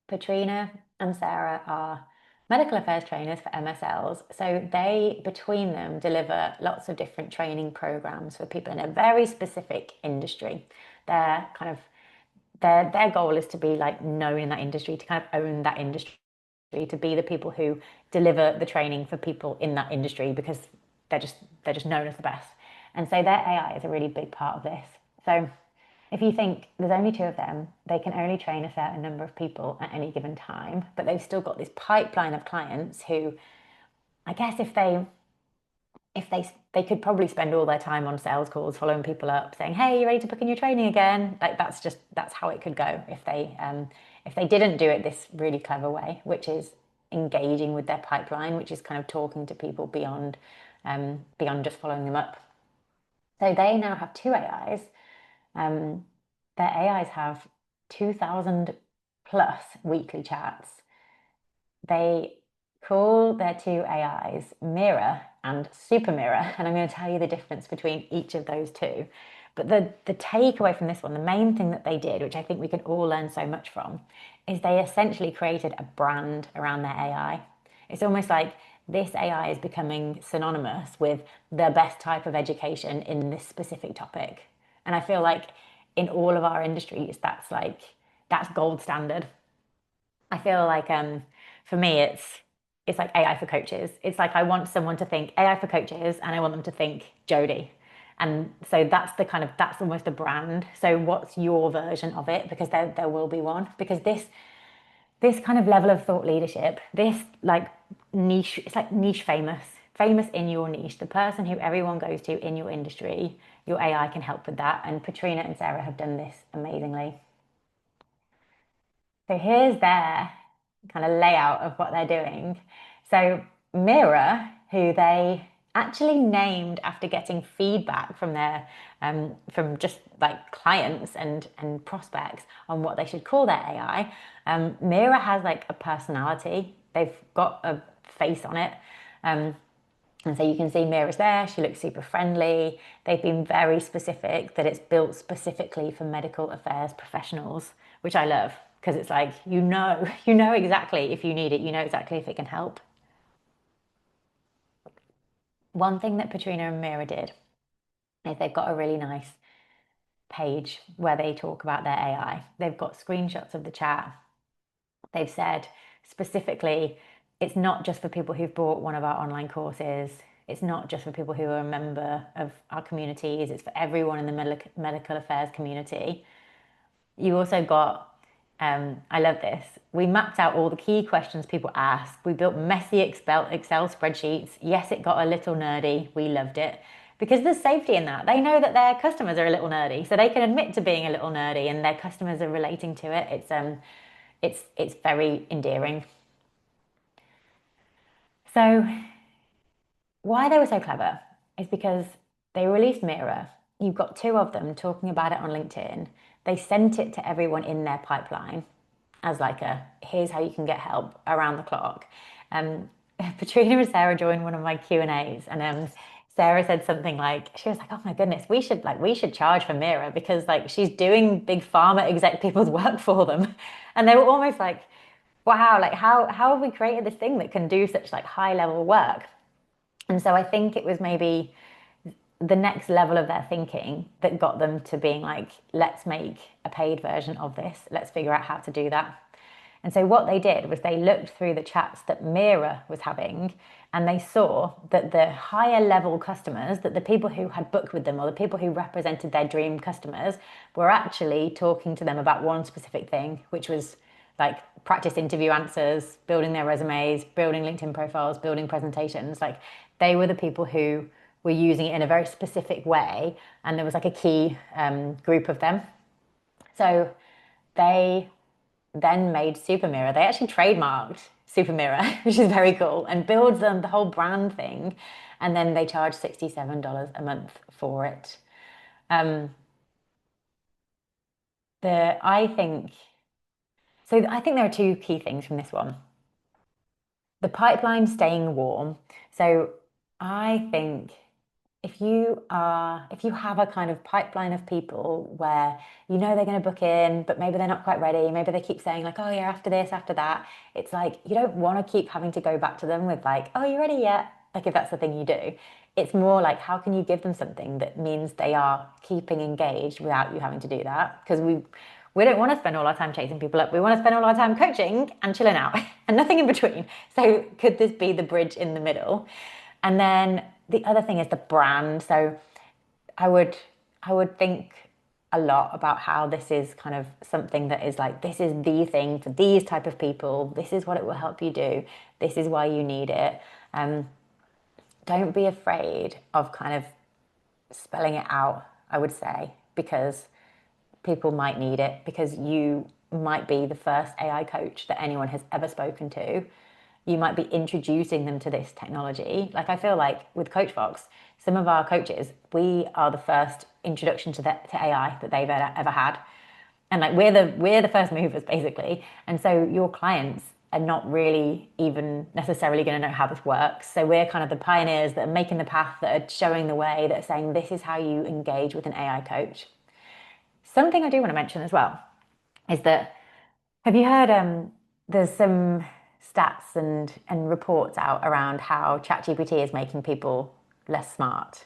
Patrina and Sarah are medical affairs trainers for MSLs. So they, between them, deliver lots of different training programs for people in a very specific industry. Their kind of their goal is to be like known in that industry, to kind of own that industry, to be the people who deliver the training for people in that industry because they're just they're just known as the best. And so their AI is a really big part of this. So if you think there's only two of them, they can only train a certain number of people at any given time, but they've still got this pipeline of clients who, I guess, if they could probably spend all their time on sales calls, following people up, saying, "Hey, you ready to book in your training again?" Like that's how it could go if they didn't do it this really clever way, which is engaging with their pipeline, which is kind of talking to people beyond just following them up. So they now have two AIs. Their AIs have 2,000 plus weekly chats. They call their two AIs Mirror and Super Mirror, and I'm going to tell you the difference between each of those two. But the takeaway from this one, the main thing that they did, which I think we can all learn so much from, is they essentially created a brand around their AI. It's almost like this AI is becoming synonymous with the best type of education in this specific topic. And I feel like in all of our industries, that's gold standard. I feel like for me it's like AI for coaches. It's like I want someone to think AI for coaches and I want them to think Jody. And so that's almost a brand. So what's your version of it? Because there will be one. Because this kind of level of thought leadership, this like niche, it's like niche famous. Famous in your niche, the person who everyone goes to in your industry, your AI can help with that. And Patrina and Sarah have done this amazingly. So here's their kind of layout of what they're doing. So Mira, who they actually named after getting feedback from their from just like clients and prospects on what they should call their AI. Mira has like a personality. They've got a face on it. And so you can see Mira's there. She looks super friendly. They've been very specific that it's built specifically for medical affairs professionals, which I love because it's like, you know exactly if you need it, you know exactly if it can help. One thing that Patrina and Mira did is they've got a really nice page where they talk about their AI. They've got screenshots of the chat. They've said specifically, it's not just for people who've bought one of our online courses. It's not just for people who are a member of our communities. It's for everyone in the medical affairs community. You also got, I love this. We mapped out all the key questions people ask. We built messy Excel spreadsheets. Yes, it got a little nerdy. We loved it because there's safety in that. They know that their customers are a little nerdy, so they can admit to being a little nerdy, and their customers are relating to it. It's very endearing. So why they were so clever is because they released Mira. You've got two of them talking about it on LinkedIn. They sent it to everyone in their pipeline as like here's how you can get help around the clock. Um, Patrina and Sarah joined one of my Q&As, and Sarah said something like, she was like, "Oh my goodness, we should charge for Mira because like she's doing big pharma exec people's work for them," and they were almost like, "Wow, like how have we created this thing that can do such like high level work?" And so I think it was maybe the next level of their thinking that got them to being like, let's make a paid version of this. Let's figure out how to do that. And so what they did was they looked through the chats that Mira was having and they saw that the higher level customers, that the people who had booked with them or the people who represented their dream customers were actually talking to them about one specific thing, which was like practice interview answers, building their resumes, building LinkedIn profiles, building presentations. Like they were the people who were using it in a very specific way. And there was like a key group of them. So they then made Super Mirror. They actually trademarked Super Mirror, which is very cool, and builds them the whole brand thing. And then they charge $67 a month for it. Um, the I think I think there are two key things from this one. The pipeline staying warm. So I think if you have a kind of pipeline of people where you know they're going to book in, but maybe they're not quite ready, maybe they keep saying like, oh yeah, after this, after that, it's like you don't want to keep having to go back to them with like, oh, you ready yet? Like if that's the thing you do. It's more like how can you give them something that means they are keeping engaged without you having to do that? Because we don't want to spend all our time chasing people up. We want to spend all our time coaching and chilling out and nothing in between. So could this be the bridge in the middle? And then the other thing is the brand. So I would I would think a lot about how this is kind of something that is like this is the thing for these type of people. This is what it will help you do. This is why you need it. Um, don't be afraid of kind of spelling it out, I would say, because people might need it because you might be the first AI coach that anyone has ever spoken to. You might be introducing them to this technology. Like I feel like with Coachvox, some of our coaches, we are the first introduction to AI that they've ever had. And like we're the first movers basically. And so your clients are not really even necessarily going to know how this works. So we're kind of the pioneers that are making the path, that are showing the way, that are saying this is how you engage with an AI coach. Something I do want to mention as well is that have you heard there's some stats and reports out around how ChatGPT is making people less smart?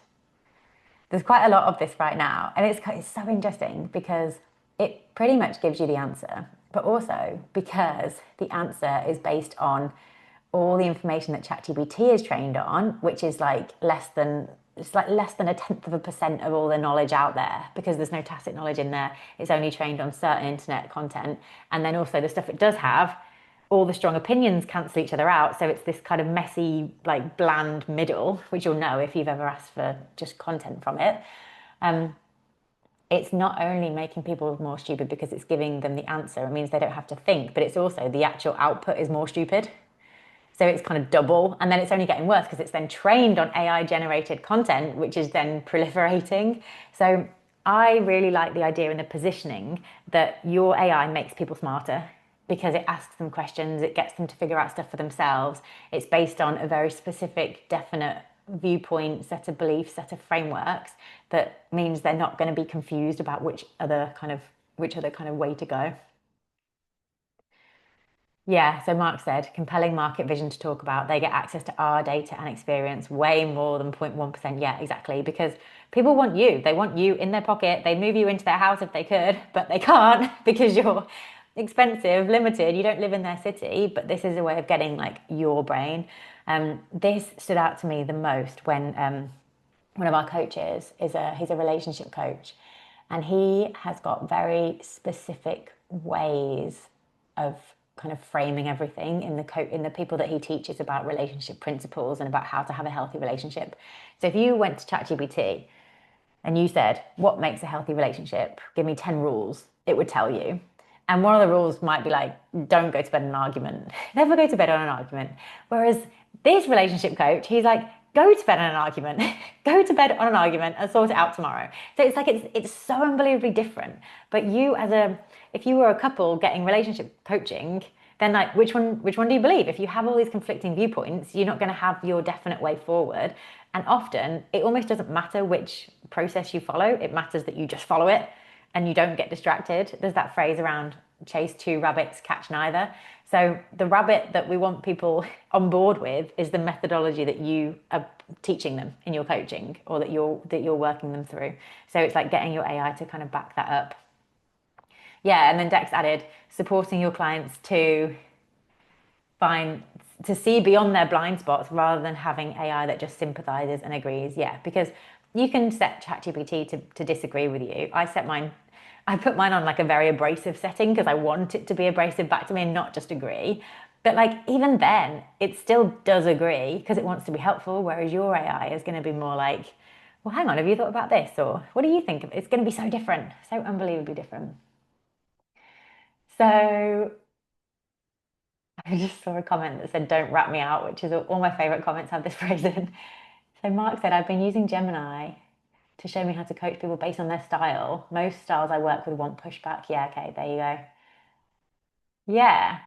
There's quite a lot of this right now, and it's so interesting because it pretty much gives you the answer, but also because the answer is based on all the information that ChatGPT is trained on, which is like less than 1/10% of all the knowledge out there because there's no tacit knowledge in there. It's only trained on certain internet content, and then also the stuff it does have, all the strong opinions cancel each other out. So it's this kind of messy, like bland middle, which you'll know if you've ever asked for just content from it. It's not only making people more stupid because it's giving them the answer, it means they don't have to think, but it's also the actual output is more stupid. So it's kind of double. And then it's only getting worse because it's then trained on AI generated content, which is then proliferating. So I really like the idea and the positioning that your AI makes people smarter because it asks them questions, it gets them to figure out stuff for themselves. It's based on a very specific, definite viewpoint, set of beliefs, set of frameworks that means they're not going to be confused about which other kind of way to go. Yeah, so Mark said, compelling market vision to talk about. They get access to our data and experience way more than 0.1%. Yeah, exactly. Because people want you. They want you in their pocket. They'd move you into their house if they could, but they can't because you're expensive, limited. You don't live in their city, but this is a way of getting like your brain. This stood out to me the most when one of our coaches he's a relationship coach, and he has got very specific ways of kind of framing everything in the people that he teaches about relationship principles and about how to have a healthy relationship. So if you went to ChatGPT and you said, what makes a healthy relationship? Give me 10 rules, it would tell you. And one of the rules might be like, don't go to bed in an argument. Never go to bed on an argument. Whereas this relationship coach, he's like, go to bed on an argument. Go to bed on an argument and sort it out tomorrow. So it's like it's so unbelievably different. But if you were a couple getting relationship coaching, then like which one do you believe? If you have all these conflicting viewpoints, you're not going to have your definite way forward. And often it almost doesn't matter which process you follow. It matters that you just follow it and you don't get distracted. There's that phrase around chase two rabbits, catch neither. So the rabbit that we want people on board with is the methodology that you are teaching them in your coaching or that you're working them through. So it's like getting your AI to kind of back that up. Yeah, and then Dex added supporting your clients find to see beyond their blind spots rather than having AI that just sympathizes and agrees. Yeah, because you can set ChatGPT to disagree with you. I put mine on like a very abrasive setting because I want it to be abrasive back to me and not just agree. But like even then, it still does agree because it wants to be helpful, whereas your AI is going to be more like, well, hang on, have you thought about this? Or what do you think? It's going to be so different, so unbelievably different. So I just saw a comment that said, don't rat me out, which is all my favorite comments have this phrase in. So Mark said, I've been using Gemini to show me how to coach people based on their style. Most styles I work with want pushback. Yeah, okay, there you go. Yeah.